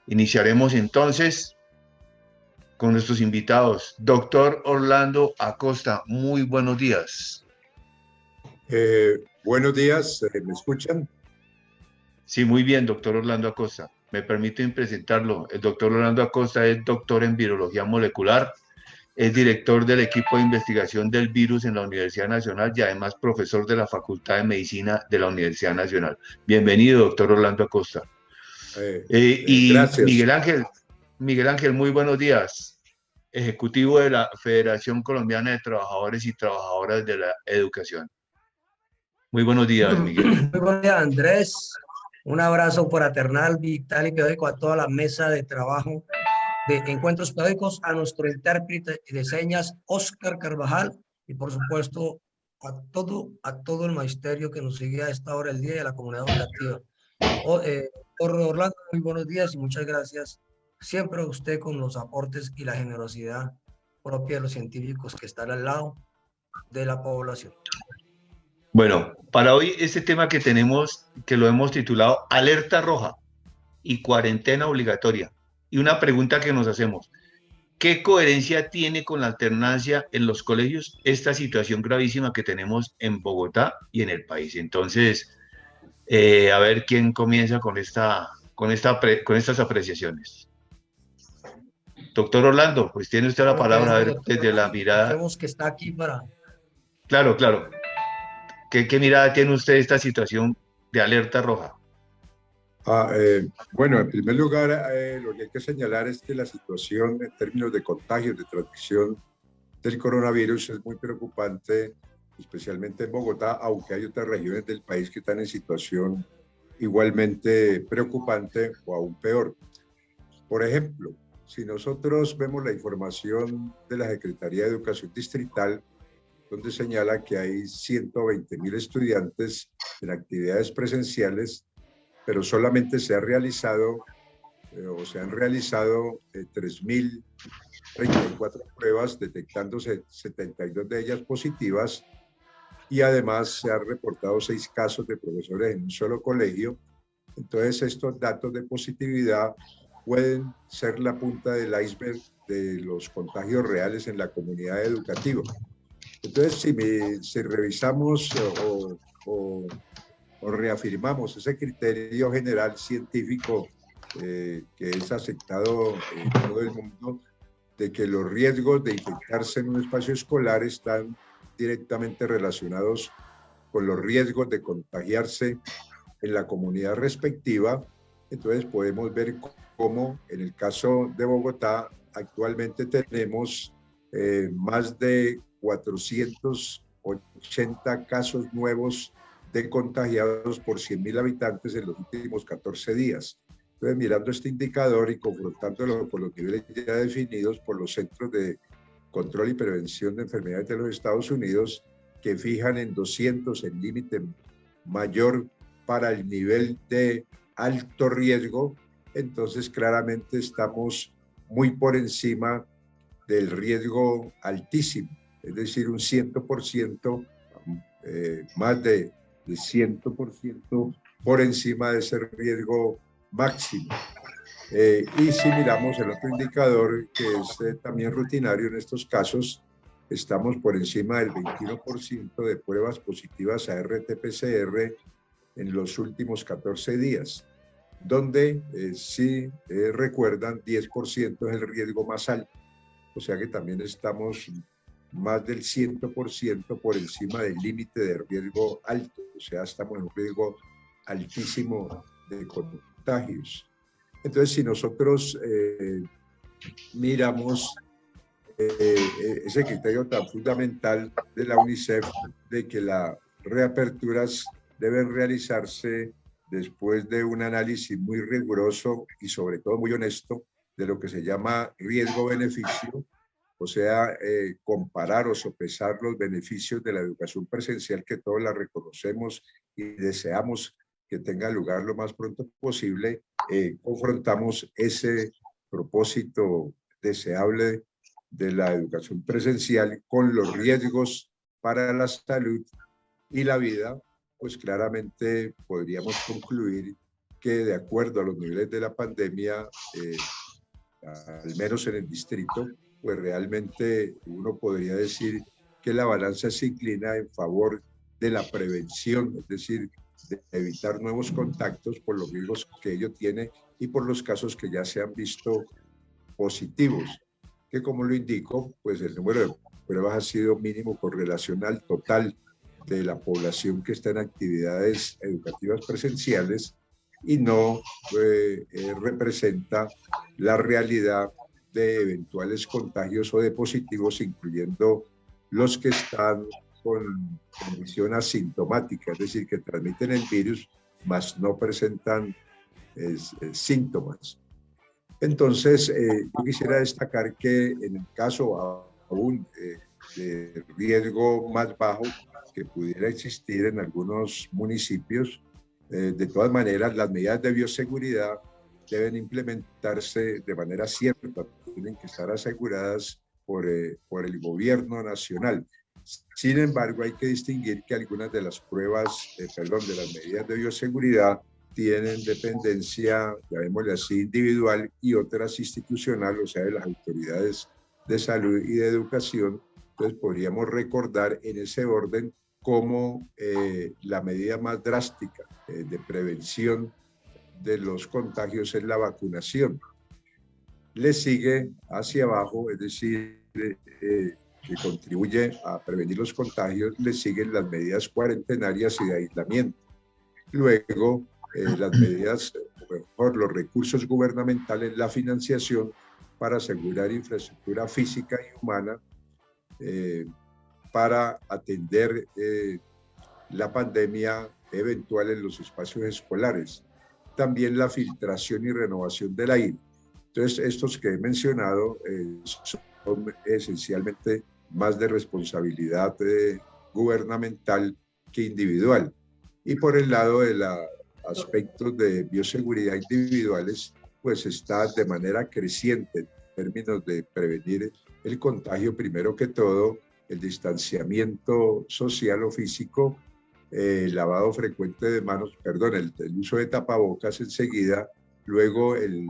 Iniciaremos entonces con nuestros invitados. Doctor Orlando Acosta, muy buenos días. Buenos días, ¿me escuchan? Sí, muy bien, doctor Orlando Acosta. Me permiten presentarlo. El doctor Orlando Acosta es doctor en virología molecular, es director del equipo de investigación del virus en la Universidad Nacional y además profesor de la Facultad de Medicina de la Universidad Nacional. Bienvenido, doctor Orlando Acosta. Y Gracias. Miguel Ángel, muy buenos días. Ejecutivo de la Federación Colombiana de Trabajadores y Trabajadoras de la Educación. Muy buenos días, Miguel. Muy buenos días, Andrés. Un abrazo fraternal, vital y pedagógico a toda la mesa de trabajo de Encuentros Pedagógicos, a nuestro intérprete de señas, Óscar Carvajal, y por supuesto a todo el magisterio que nos sigue a esta hora del día y a la comunidad educativa. Doctor Orlando, muy buenos días y muchas gracias siempre a usted con los aportes y la generosidad propia de los científicos que están al lado de la población. Bueno, para hoy este tema que tenemos, que lo hemos titulado Alerta Roja y Cuarentena Obligatoria. Y una pregunta que nos hacemos, ¿qué coherencia tiene con la alternancia en los colegios esta situación gravísima que tenemos en Bogotá y en el país? Entonces, a ver quién comienza con estas apreciaciones. Doctor Orlando, pues tiene usted la palabra, a ver, desde la mirada. Sabemos que está aquí para... Claro, claro. ¿Qué mirada tiene usted de esta situación de alerta roja? Bueno, en primer lugar, lo que hay que señalar es que la situación en términos de contagios, de transmisión del coronavirus es muy preocupante, especialmente en Bogotá, aunque hay otras regiones del país que están en situación igualmente preocupante o aún peor. Por ejemplo, si nosotros vemos la información de la Secretaría de Educación Distrital, donde señala que hay 120.000 estudiantes en actividades presenciales, pero solamente se han realizado 3.034 pruebas, detectándose 72 de ellas positivas, y además se han reportado 6 casos de profesores en un solo colegio. Entonces, estos datos de positividad pueden ser la punta del iceberg de los contagios reales en la comunidad educativa. Entonces, si revisamos o reafirmamos ese criterio general científico que es aceptado en todo el mundo, de que los riesgos de infectarse en un espacio escolar están directamente relacionados con los riesgos de contagiarse en la comunidad respectiva, entonces podemos ver cómo en el caso de Bogotá actualmente tenemos más de 480 casos nuevos de contagiados por 100.000 habitantes en los últimos 14 días. Entonces, mirando este indicador y confrontándolo con los niveles ya definidos por los Centros de Control y Prevención de Enfermedades de los Estados Unidos, que fijan en 200 el límite mayor para el nivel de alto riesgo, entonces claramente estamos muy por encima del riesgo altísimo, es decir, un 100%, más de 100% por encima de ese riesgo máximo. Y si miramos el otro indicador, que es también rutinario en estos casos, estamos por encima del 21% de pruebas positivas a RT-PCR en los últimos 14 días, donde si recuerdan, 10% es el riesgo más alto. O sea que también estamos más del 100% por encima del límite de riesgo alto. O sea, estamos en un riesgo altísimo de contagios. Entonces, si nosotros miramos ese criterio tan fundamental de la UNICEF de que las reaperturas deben realizarse después de un análisis muy riguroso y sobre todo muy honesto de lo que se llama riesgo-beneficio, o sea, comparar o sopesar los beneficios de la educación presencial, que todos la reconocemos y deseamos que tenga lugar lo más pronto posible, confrontamos ese propósito deseable de la educación presencial con los riesgos para la salud y la vida, pues claramente podríamos concluir que de acuerdo a los niveles de la pandemia, al menos en el distrito, pues realmente uno podría decir que la balanza se inclina en favor de la prevención, es decir, de evitar nuevos contactos por los riesgos que ello tiene y por los casos que ya se han visto positivos, que como lo indico, pues el número de pruebas ha sido mínimo con relación al total de la población que está en actividades educativas presenciales y no representa la realidad de eventuales contagios o de positivos, incluyendo los que están con condición asintomática, es decir, que transmiten el virus, mas no presentan síntomas. Entonces, yo quisiera destacar que en el caso aún de riesgo más bajo que pudiera existir en algunos municipios, de todas maneras, las medidas de bioseguridad deben implementarse de manera cierta, tienen que estar aseguradas por el gobierno nacional. Sin embargo, hay que distinguir que algunas de las pruebas, de las medidas de bioseguridad tienen dependencia, llamémosle así, individual y otras institucional, o sea, de las autoridades de salud y de educación. Entonces, podríamos recordar en ese orden cómo la medida más drástica de prevención de los contagios es la vacunación. Le sigue hacia abajo, es decir, que contribuye a prevenir los contagios, le siguen las medidas cuarentenarias y de aislamiento. Luego, las medidas, o mejor, los recursos gubernamentales, la financiación para asegurar infraestructura física y humana para atender la pandemia eventual en los espacios escolares. También la filtración y renovación del aire. Entonces, estos que he mencionado son esencialmente más de responsabilidad gubernamental que individual. Y por el lado de los aspectos de bioseguridad individuales, pues está de manera creciente en términos de prevenir el contagio, primero que todo, el distanciamiento social o físico, el lavado frecuente de manos, perdón, el uso de tapabocas enseguida, luego el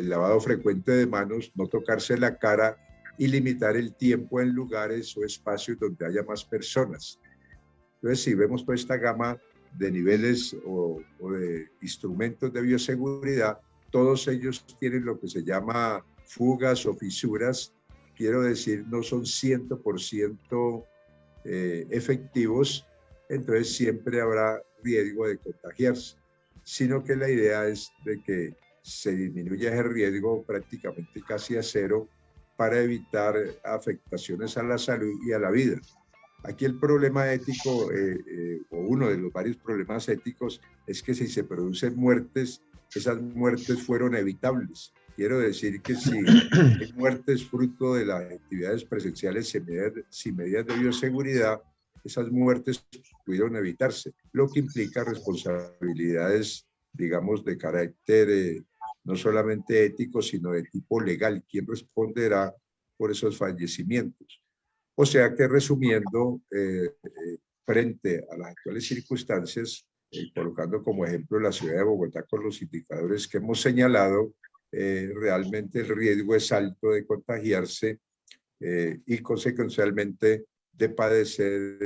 lavado frecuente de manos, no tocarse la cara y limitar el tiempo en lugares o espacios donde haya más personas. Entonces, si vemos toda esta gama de niveles o de instrumentos de bioseguridad, todos ellos tienen lo que se llama fugas o fisuras, quiero decir, no son 100% efectivos, entonces siempre habrá riesgo de contagiarse, sino que la idea es de que se disminuya ese riesgo prácticamente casi a cero para evitar afectaciones a la salud y a la vida. Aquí el problema ético, o uno de los varios problemas éticos, es que si se producen muertes, esas muertes fueron evitables. Quiero decir que si hay muertes fruto de las actividades presenciales sin medidas de bioseguridad, esas muertes pudieron evitarse, lo que implica responsabilidades, digamos, de carácter no solamente ético, sino de tipo legal. ¿Quién responderá por esos fallecimientos? O sea que resumiendo, frente a las actuales circunstancias, colocando como ejemplo la ciudad de Bogotá con los indicadores que hemos señalado, realmente el riesgo es alto de contagiarse y consecuencialmente de padecer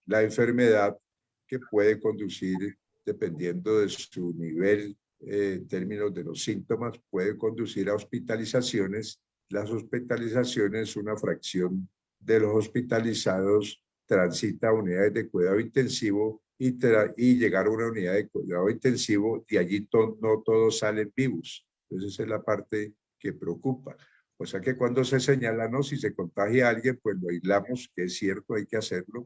la enfermedad que puede conducir, dependiendo de su nivel en términos de los síntomas, puede conducir a hospitalizaciones. Las hospitalizaciones, una fracción de los hospitalizados transita a unidades de cuidado intensivo y llegar a una unidad de cuidado intensivo, de allí no todos salen vivos. Entonces esa es la parte que preocupa. O sea que cuando se señala, no, si se contagia a alguien, pues lo aislamos, que es cierto, hay que hacerlo.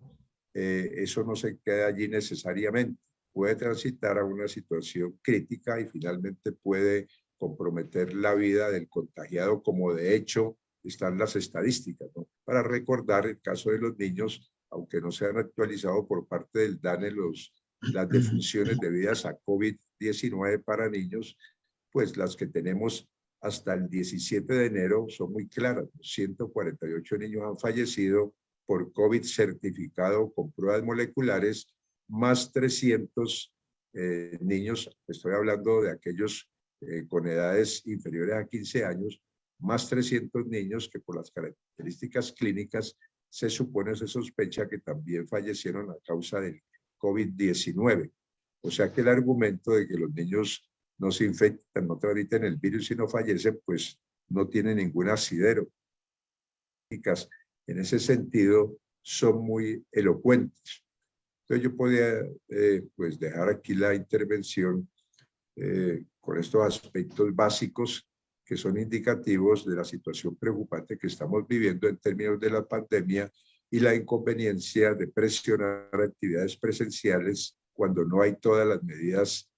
Eso no se queda allí necesariamente. Puede transitar a una situación crítica y finalmente puede comprometer la vida del contagiado, como de hecho están las estadísticas, ¿no? Para recordar el caso de los niños, aunque no se han actualizado por parte del DANE las defunciones debidas a COVID-19 para niños, pues las que tenemos hasta el 17 de enero son muy claras. 148 niños han fallecido por COVID certificado con pruebas moleculares, más 300 niños, estoy hablando de aquellos con edades inferiores a 15 años, más 300 niños que por las características clínicas se supone, se sospecha que también fallecieron a causa del COVID-19. O sea que el argumento de que los niños no se infectan, no transmiten el virus y no fallecen, pues no tiene ningún asidero. En ese sentido, son muy elocuentes. Entonces yo podía pues dejar aquí la intervención con estos aspectos básicos que son indicativos de la situación preocupante que estamos viviendo en términos de la pandemia y la inconveniencia de presionar actividades presenciales cuando no hay todas las medidas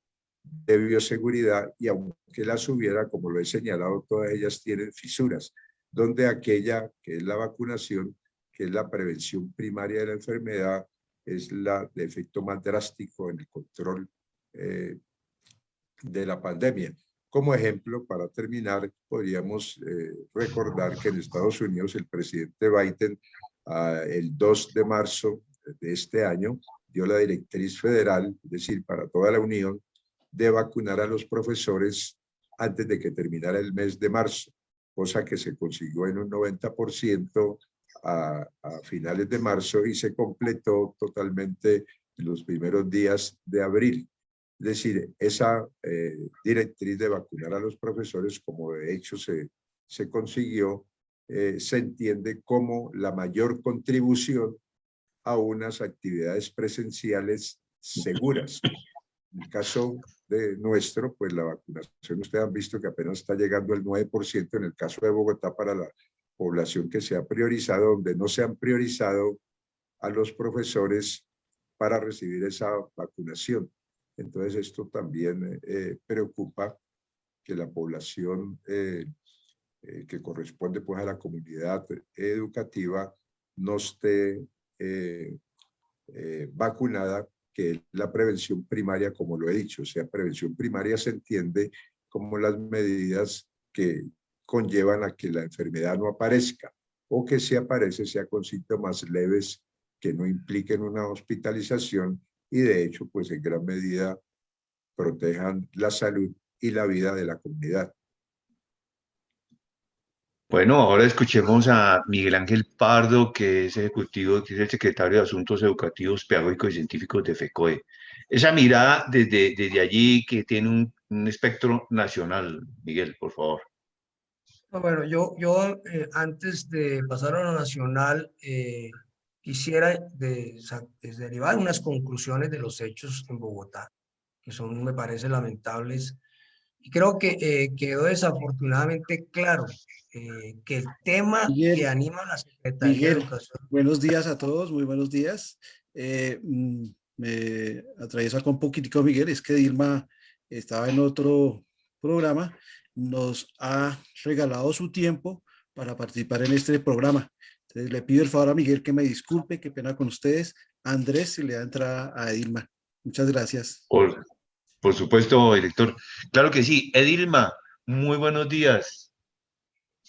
de bioseguridad y aunque las hubiera, como lo he señalado, todas ellas tienen fisuras, donde aquella que es la vacunación, que es la prevención primaria de la enfermedad, es la de efecto más drástico en el control de la pandemia. Como ejemplo, para terminar, podríamos recordar que en Estados Unidos el presidente Biden, el 2 de marzo de este año, dio la directriz federal, es decir, para toda la Unión, de vacunar a los profesores antes de que terminara el mes de marzo, cosa que se consiguió en un 90% a finales de marzo y se completó totalmente en los primeros días de abril. Es decir, esa directriz de vacunar a los profesores, como de hecho se consiguió, se entiende como la mayor contribución a unas actividades presenciales seguras. En el caso de nuestro, pues la vacunación, ustedes han visto que apenas está llegando al 9%, en el caso de Bogotá para la población que se ha priorizado, donde no se han priorizado a los profesores para recibir esa vacunación. Entonces esto también preocupa que la población que corresponde pues a la comunidad educativa no esté vacunada, que es la prevención primaria, como lo he dicho. O sea, prevención primaria se entiende como las medidas que conllevan a que la enfermedad no aparezca o que si aparece sea con síntomas leves que no impliquen una hospitalización y de hecho pues en gran medida protejan la salud y la vida de la comunidad. Bueno, ahora escuchemos a Miguel Ángel Pardo, que es ejecutivo, que es el secretario de Asuntos Educativos, Pedagógicos y Científicos de FECOE. Esa mirada desde allí que tiene un espectro nacional, Miguel, por favor. Bueno, yo antes de pasar a lo nacional, quisiera derivar unas conclusiones de los hechos en Bogotá, que son, me parece, lamentables. Y creo que quedó desafortunadamente claro que el tema que Miguel, anima a la Secretaría de Miguel, Educación. buenos días a todos, muy buenos días. Me atravieso acá un poquitico, Miguel, es que Dilma estaba en otro programa, nos ha regalado su tiempo para participar en este programa. Entonces le pido el favor a Miguel que me disculpe, qué pena con ustedes. Andrés, si le da entrada a Dilma. Muchas gracias. Por supuesto, director. Claro que sí. Edilma, muy buenos días.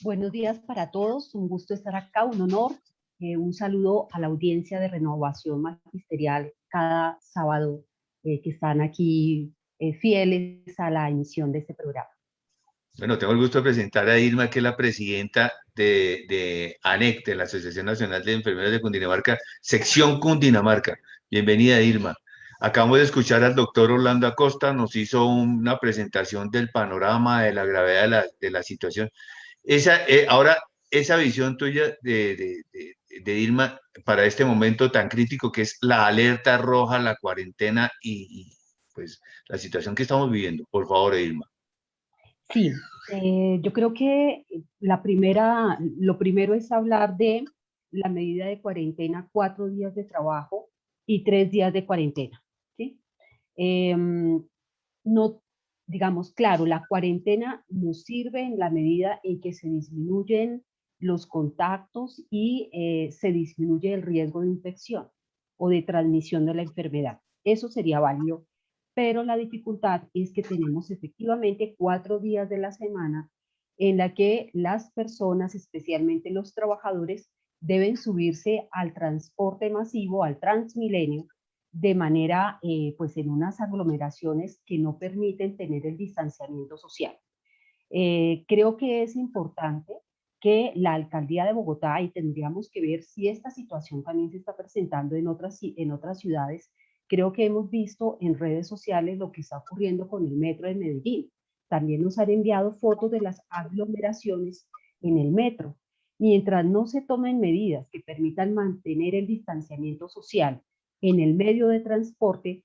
Buenos días para todos, un gusto estar acá, un honor. Un saludo a la audiencia de Renovación Magisterial cada sábado que están aquí fieles a la emisión de este programa. Bueno, tengo el gusto de presentar a Irma, que es la presidenta de ANEC, de la Asociación Nacional de Enfermeras de Cundinamarca, sección Cundinamarca. Bienvenida, Irma. Acabamos de escuchar al doctor Orlando Acosta, nos hizo una presentación del panorama, de la gravedad de la situación. Ahora, esa visión tuya de Irma para este momento tan crítico que es la alerta roja, la cuarentena y pues la situación que estamos viviendo. Por favor, Irma. Sí, yo creo que lo primero es hablar de la medida de cuarentena, 4 días de trabajo y 3 días de cuarentena, ¿sí? No, digamos, claro, la cuarentena nos sirve en la medida en que se disminuyen los contactos y se disminuye el riesgo de infección o de transmisión de la enfermedad. Eso sería válido, pero la dificultad es que tenemos efectivamente 4 días de la semana en la que las personas, especialmente los trabajadores, deben subirse al transporte masivo, al Transmilenio, de manera, pues en unas aglomeraciones que no permiten tener el distanciamiento social. Creo que es importante que la alcaldía de Bogotá, y tendríamos que ver si esta situación también se está presentando en otras ciudades, creo que hemos visto en redes sociales lo que está ocurriendo con el metro de Medellín. También nos han enviado fotos de las aglomeraciones en el metro. Mientras no se tomen medidas que permitan mantener el distanciamiento social en el medio de transporte,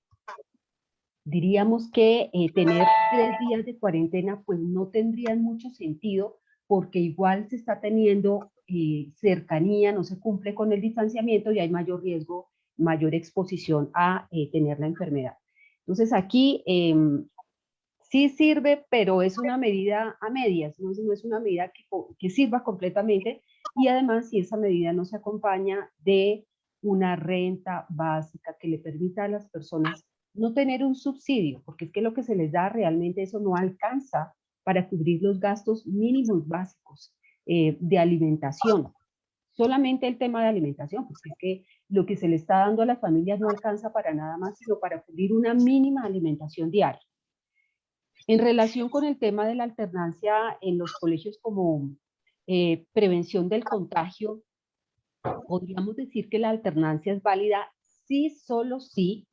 diríamos que tener 3 días de cuarentena pues no tendría mucho sentido, porque igual se está teniendo cercanía, no se cumple con el distanciamiento y hay mayor riesgo, mayor exposición a tener la enfermedad. Entonces aquí sí sirve, pero es una medida a medias, no es una medida que sirva completamente, y además si esa medida no se acompaña de una renta básica que le permita a las personas no tener un subsidio, porque es que lo que se les da realmente eso no alcanza para cubrir los gastos mínimos básicos de alimentación. Solamente el tema de alimentación, porque es que lo que se le está dando a las familias no alcanza para nada más, sino para cubrir una mínima alimentación diaria. En relación con el tema de la alternancia en los colegios como prevención del contagio, podríamos decir que la alternancia es válida sí, solo sí,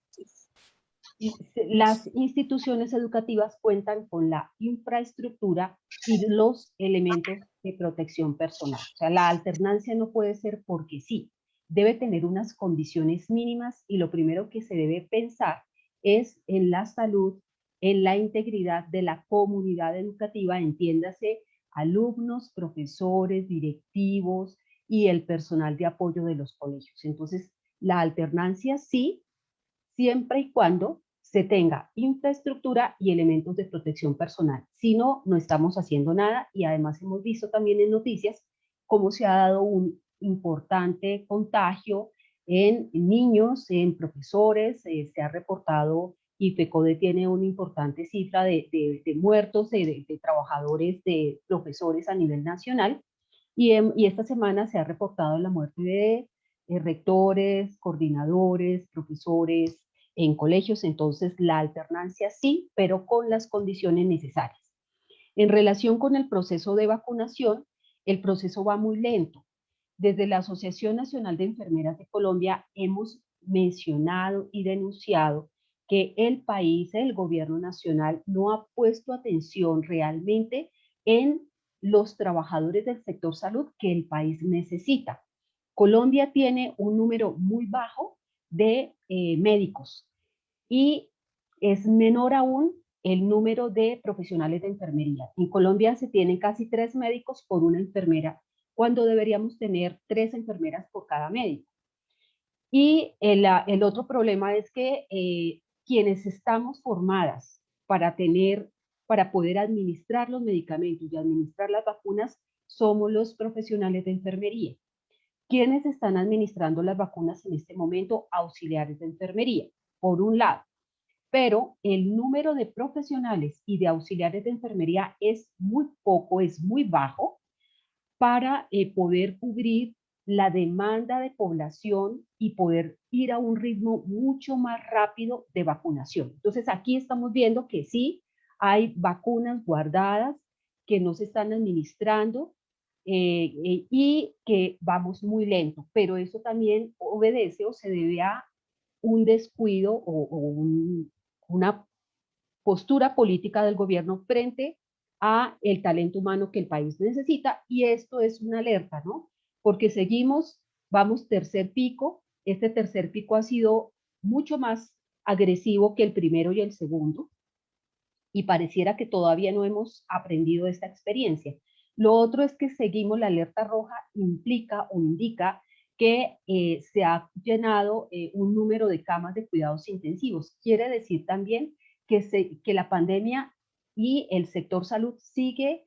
las instituciones educativas cuentan con la infraestructura y los elementos de protección personal. O sea, la alternancia no puede ser porque sí, debe tener unas condiciones mínimas, y lo primero que se debe pensar es en la salud, en la integridad de la comunidad educativa, entiéndase, alumnos, profesores, directivos y el personal de apoyo de los colegios. Entonces, la alternancia sí, siempre y cuando se tenga infraestructura y elementos de protección personal. Si no, no estamos haciendo nada, y además hemos visto también en noticias cómo se ha dado un importante contagio en niños, en profesores, se ha reportado, y FECODE tiene una importante cifra de muertos, de trabajadores, de profesores a nivel nacional, y esta semana se ha reportado la muerte de rectores, coordinadores, profesores en colegios. Entonces la alternancia sí, pero con las condiciones necesarias. En relación con el proceso de vacunación, el proceso va muy lento. Desde la Asociación Nacional de Enfermeras de Colombia hemos mencionado y denunciado que el país, el gobierno nacional, no ha puesto atención realmente en los trabajadores del sector salud que el país necesita. Colombia tiene un número muy bajo de médicos, y es menor aún el número de profesionales de enfermería. En Colombia se tienen casi 3 médicos por una enfermera, cuando deberíamos tener 3 enfermeras por cada médico. Y el otro problema es que quienes estamos formadas para poder administrar los medicamentos y administrar las vacunas, somos los profesionales de enfermería. ¿Quiénes están administrando las vacunas en este momento? Auxiliares de enfermería, por un lado. Pero el número de profesionales y de auxiliares de enfermería es muy poco, es muy bajo para poder cubrir la demanda de población y poder ir a un ritmo mucho más rápido de vacunación. Entonces aquí estamos viendo que sí hay vacunas guardadas que no se están administrando, y que vamos muy lento, pero eso también obedece o se debe a un descuido una postura política del gobierno frente a el talento humano que el país necesita, y esto es una alerta, ¿no? Porque seguimos, vamos tercer pico, este tercer pico ha sido mucho más agresivo que el primero y el segundo, y pareciera que todavía no hemos aprendido esta experiencia. Lo otro es que seguimos, la alerta roja implica o indica que se ha llenado un número de camas de cuidados intensivos. Quiere decir también que la pandemia y el sector salud sigue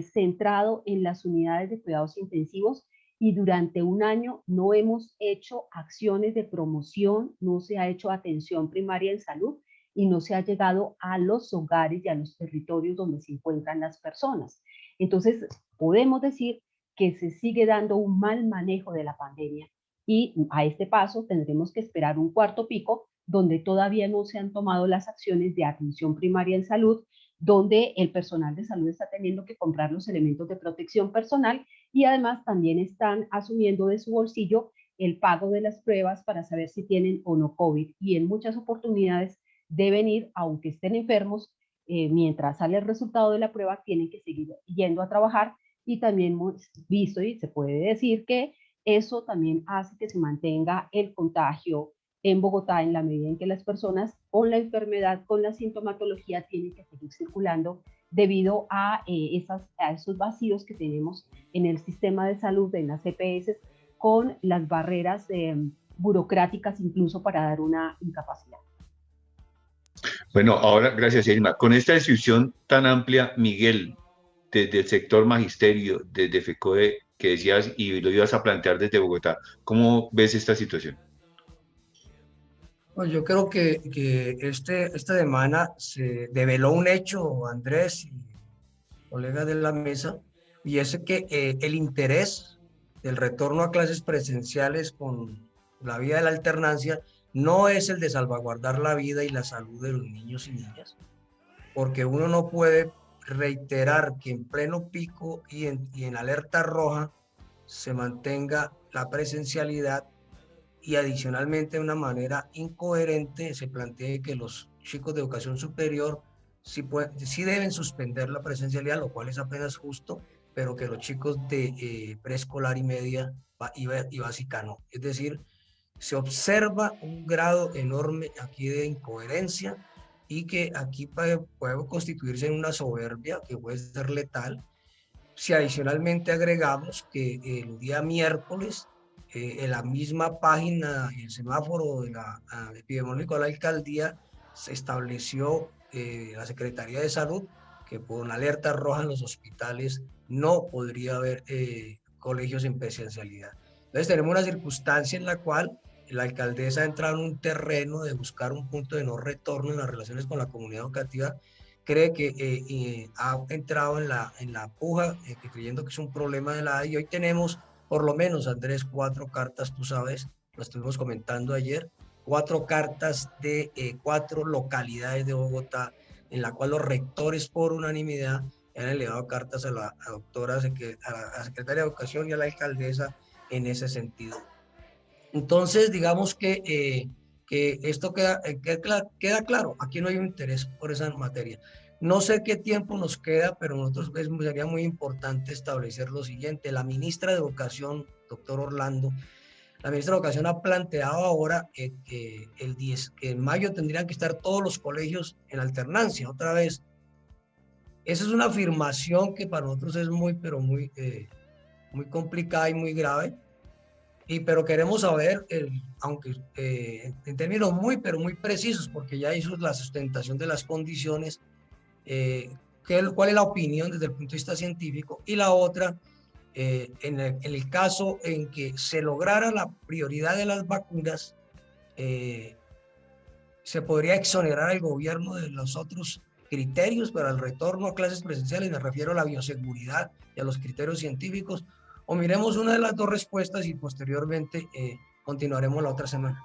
centrado en las unidades de cuidados intensivos, y durante un año no hemos hecho acciones de promoción, no se ha hecho atención primaria en salud, y no se ha llegado a los hogares y a los territorios donde se encuentran las personas. Entonces, podemos decir que se sigue dando un mal manejo de la pandemia, y a este paso tendremos que esperar un cuarto pico donde todavía no se han tomado las acciones de atención primaria en salud, donde el personal de salud está teniendo que comprar los elementos de protección personal y además también están asumiendo de su bolsillo el pago de las pruebas para saber si tienen o no COVID. Y en muchas oportunidades deben ir, aunque estén enfermos, mientras sale el resultado de la prueba, tienen que seguir yendo a trabajar y también hemos visto y se puede decir que eso también hace que se mantenga el contagio en Bogotá en la medida en que las personas con la enfermedad, con la sintomatología, tienen que seguir circulando debido a esos vacíos que tenemos en el sistema de salud, en las EPS, con las barreras burocráticas incluso para dar una incapacidad. Bueno, ahora, gracias, Irma. Con esta descripción tan amplia, Miguel, desde el sector magisterio, desde FECODE, que decías y lo ibas a plantear desde Bogotá, ¿cómo ves esta situación? Pues yo creo que esta semana se develó un hecho, Andrés y colegas de la mesa, y es que el interés del retorno a clases presenciales con la vía de la alternancia no es el de salvaguardar la vida y la salud de los niños y niñas, porque uno no puede reiterar que en pleno pico y en alerta roja se mantenga la presencialidad y adicionalmente de una manera incoherente se plantee que los chicos de educación superior sí deben suspender la presencialidad, lo cual es apenas justo, pero que los chicos de preescolar y media y básica no. Es decir, se observa un grado enorme aquí de incoherencia y que aquí puede constituirse en una soberbia que puede ser letal. Si adicionalmente agregamos que el día miércoles en la misma página, el semáforo de la epidemiológico de la alcaldía, se estableció la Secretaría de Salud que por una alerta roja en los hospitales no podría haber colegios en presencialidad. Entonces tenemos una circunstancia en la cual la alcaldesa ha entrado en un terreno de buscar un punto de no retorno en las relaciones con la comunidad educativa, cree que ha entrado en la puja, creyendo que es un problema de la... Y hoy tenemos por lo menos, Andrés, 4 cartas, tú sabes, lo estuvimos comentando ayer, 4 cartas de 4 localidades de Bogotá, en la cual los rectores por unanimidad han elevado cartas a la secretaria de Educación y a la alcaldesa en ese sentido. Entonces, digamos que esto queda claro, aquí no hay un interés por esa materia. No sé qué tiempo nos queda, pero nosotros sería muy importante establecer lo siguiente. La ministra de Educación, doctor Orlando, la ministra de Educación ha planteado ahora que en mayo tendrían que estar todos los colegios en alternancia, otra vez. Esa es una afirmación que para nosotros es muy complicada y muy grave. Pero queremos saber, aunque en términos muy precisos, porque ya hizo la sustentación de las condiciones, cuál es la opinión desde el punto de vista científico, y la otra, en el caso en que se lograra la prioridad de las vacunas, se podría exonerar al gobierno de los otros criterios para el retorno a clases presenciales, me refiero a la bioseguridad y a los criterios científicos, o miremos una de las dos respuestas y posteriormente continuaremos la otra semana.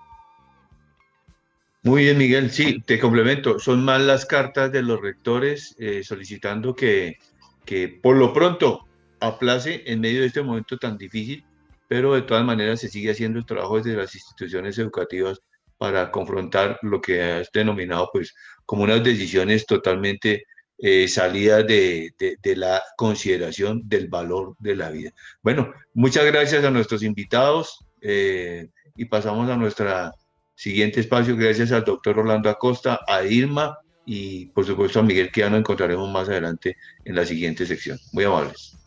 Muy bien, Miguel. Sí, te complemento. Son más las cartas de los rectores solicitando que por lo pronto aplace en medio de este momento tan difícil, pero de todas maneras se sigue haciendo el trabajo desde las instituciones educativas para confrontar lo que has denominado pues como unas decisiones totalmente salidas de la consideración del valor de la vida. Bueno, muchas gracias a nuestros invitados y pasamos a nuestra siguiente espacio. Gracias al doctor Orlando Acosta, a Irma y por supuesto a Miguel, que ya nos encontraremos más adelante en la siguiente sección. Muy amables.